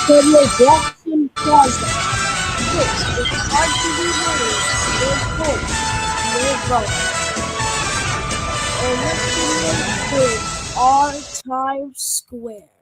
For the Jackson Plaza. This is RTV News, your voice, your vote. And listening to our Times Square.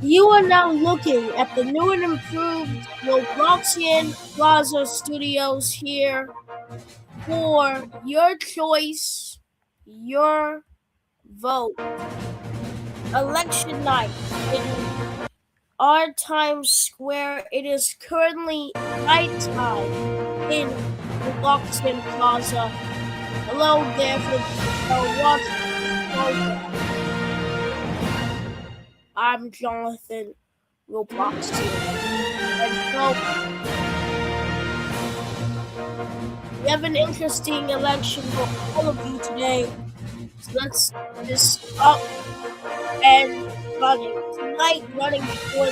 You are now looking at the new and improved Robloxian Plaza Studios here for your choice, your vote. Election night in our Times Square. It is currently nighttime in Robloxian Plaza. Hello there for the people that are watching the program. I'm Jonathan Robloxian. And we have an interesting election for all of you today. So let's get this up and running. Tonight, running for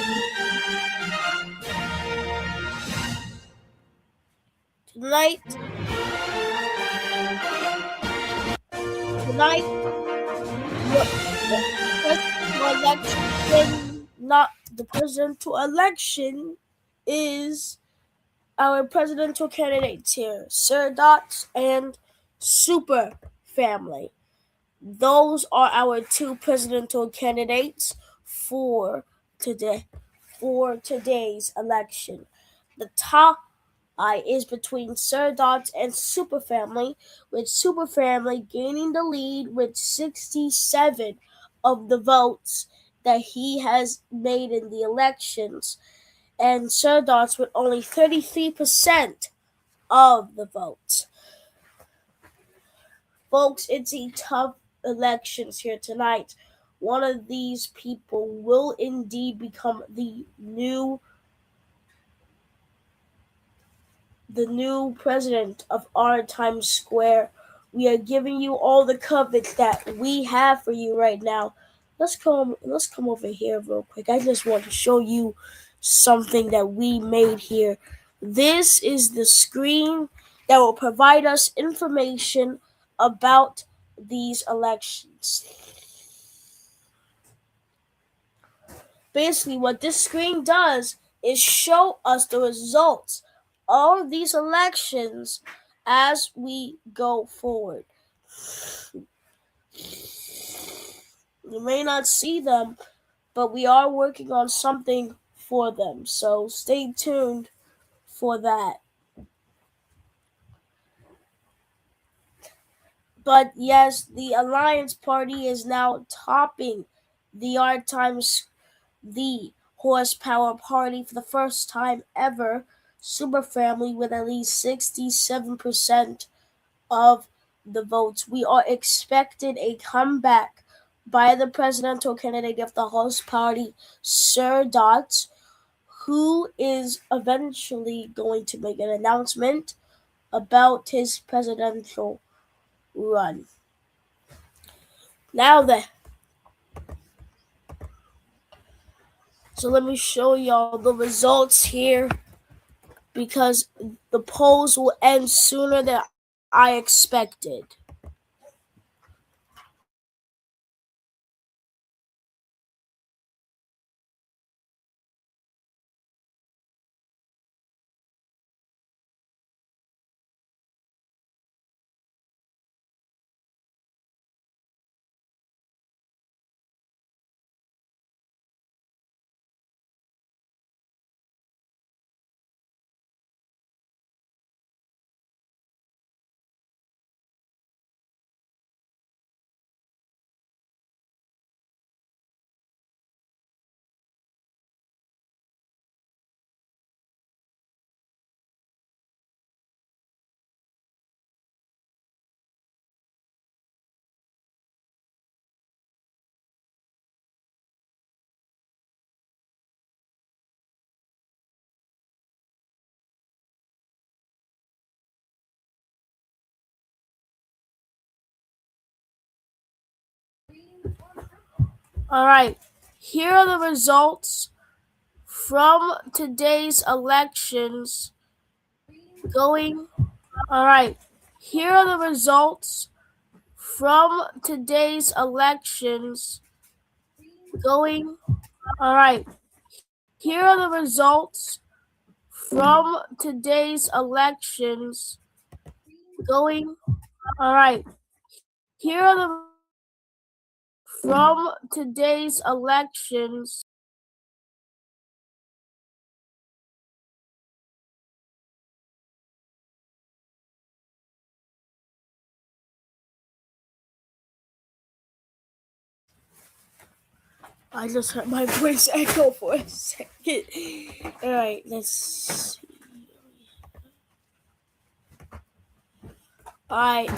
tonight, tonight, the presidential election, not the presidential election, is our presidential candidates here, Sir Dots and Super Family. Those are our two presidential candidates for today for today's election. The tie is between Sir Dots and Super Family, with Super Family gaining the lead with 67 of the votes that he has made in the elections, and Sir Dots with only 33% of the votes. Folks, it's a tough elections here tonight. One of these people will indeed become the new president of our Times Square. We are giving you all the coverage that we have for you right now. Let's come over here real quick. I just want to show you something that we made here. This is the screen that will provide us information about these elections. Basically, what this screen does is show us the results of these elections as we go forward. You may not see them, but we are working on something for them, so stay tuned for that. But yes, the Alliance Party is now topping the Rtimes, the Horsepower Party, for the first time ever. Super Family with at least 67% of the votes. We are expecting a comeback by the presidential candidate of the Horse Party, Sir Dots, who is eventually going to make an announcement about his presidential run. Now then, so let me show y'all the results here, because the polls will end sooner than I expected. All right. Here are the results from today's elections going. All right. Here are the results from today's elections going. All right. Here are the results from today's elections going. All right. Here are the from today's elections. I just heard my voice echo for a second. All right, let's see. All right,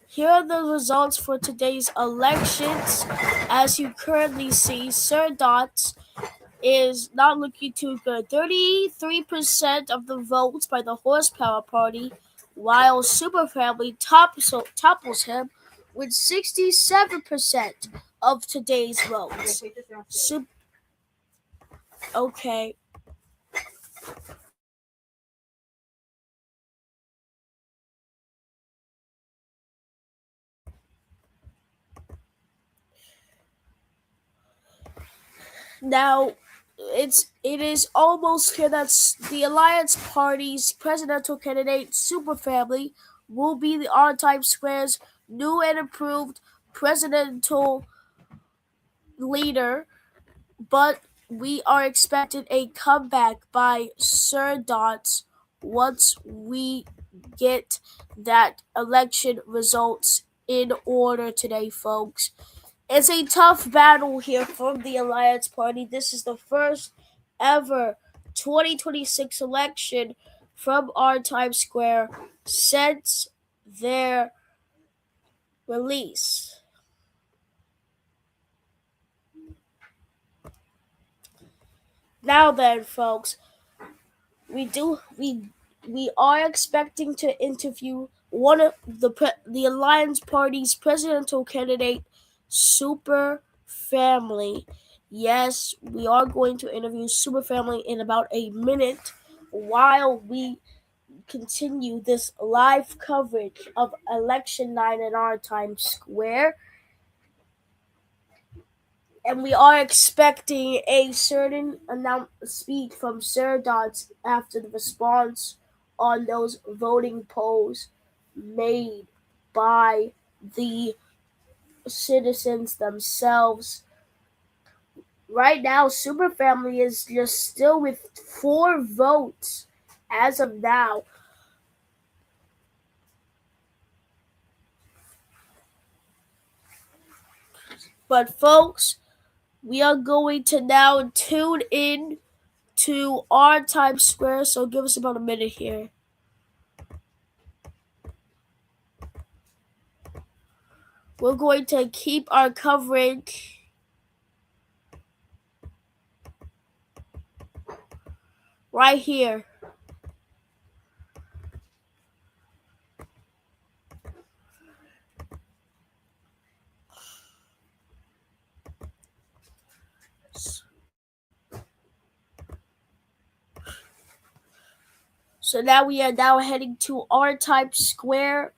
here are the results for today's elections. As you currently see, Sir Dots is not looking too good. 33% of the votes by the Horsepower Party, while Super Family topples him with 67% of today's votes. Okay. Now, it is almost clear that the Alliance Party's presidential candidate, Super Family, will be the Rtimes Square's new and improved presidential leader, but we are expecting a comeback by Sir Dots once we get that election results in order today, folks. It's a tough battle here from the Alliance Party. This is the first ever 2026 election from Rtimes Square since their release. Now then, folks, we do we are expecting to interview one of the Alliance Party's presidential candidate, Super Family. Yes, we are going to interview Super Family in about a minute while we continue this live coverage of election night in Rtimes Square. And we are expecting a certain speech from Sir Dots after the response on those voting polls made by the citizens themselves. Right now, Super Family is just still with 4 votes as of now. But folks, we are going to now tune in to Rtimes Square, so give us about a minute here. We're going to keep our coverage right here. So now we are now heading to Rtimes Square,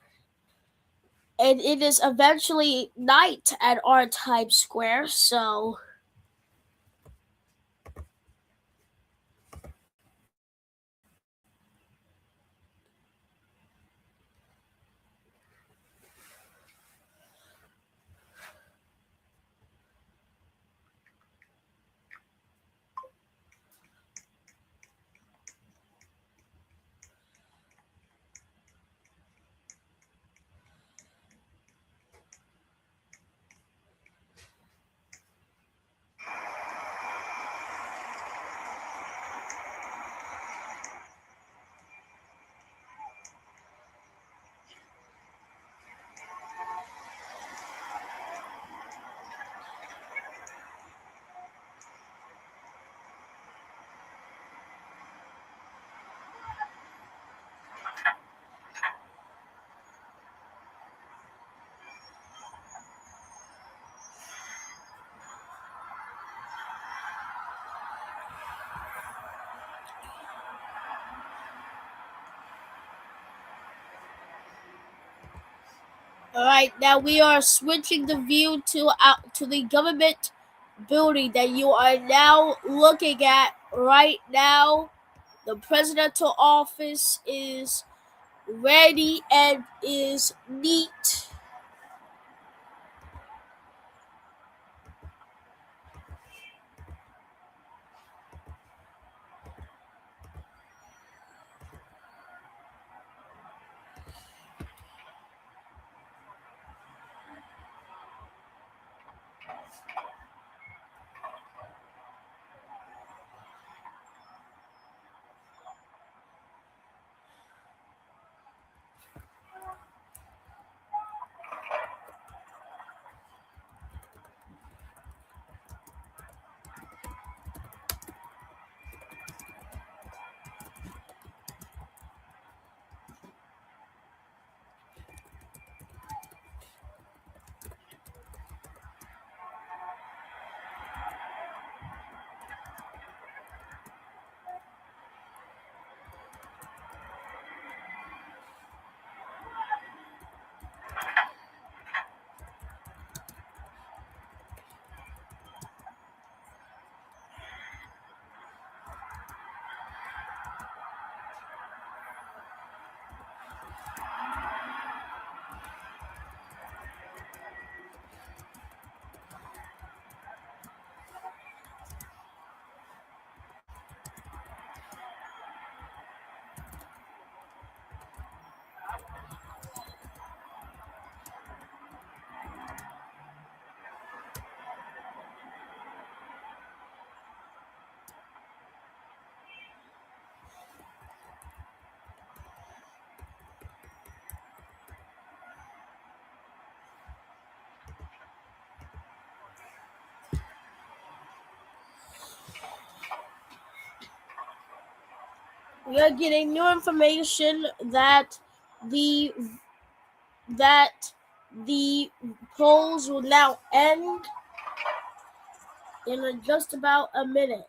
and it is eventually night at Rtimes Square, so All right, now we are switching the view to the government building that you are now looking at right now. The presidential office is ready and is neat. We are getting new information the that the polls will now end in just about a minute.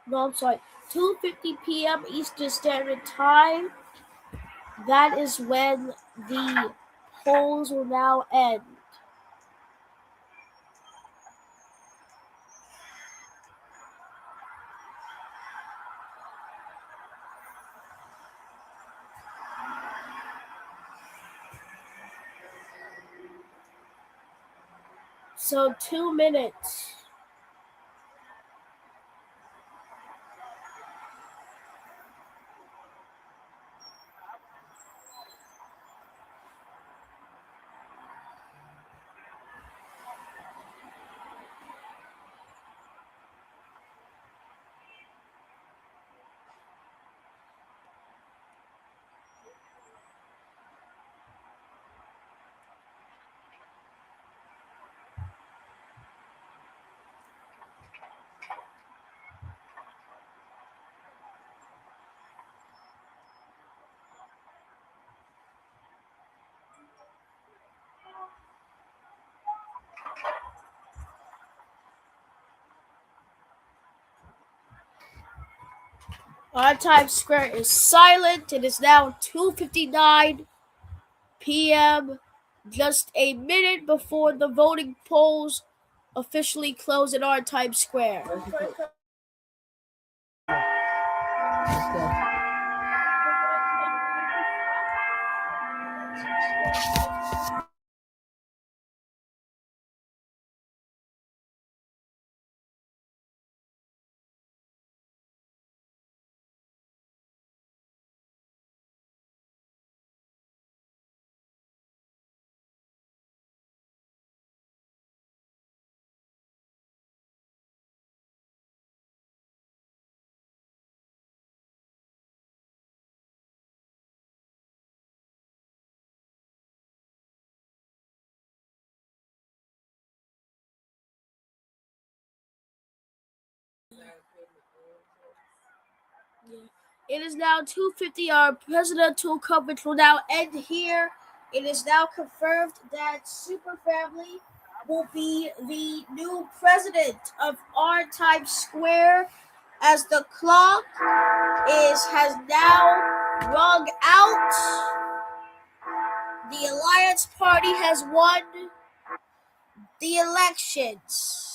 No, I'm sorry. 2:50 p.m. Eastern Standard Time. That is when the polls will now end. So 2 minutes. Our Times Square is silent. It is now 2:59 p.m. Just a minute before the voting polls officially close in our Times Square. It is now 2:50. Our presidential coverage will now end here. It is now confirmed that Super Family will be the new president of Rtimes Sqaure, as the clock has now rung out. The Alliance Party has won the elections.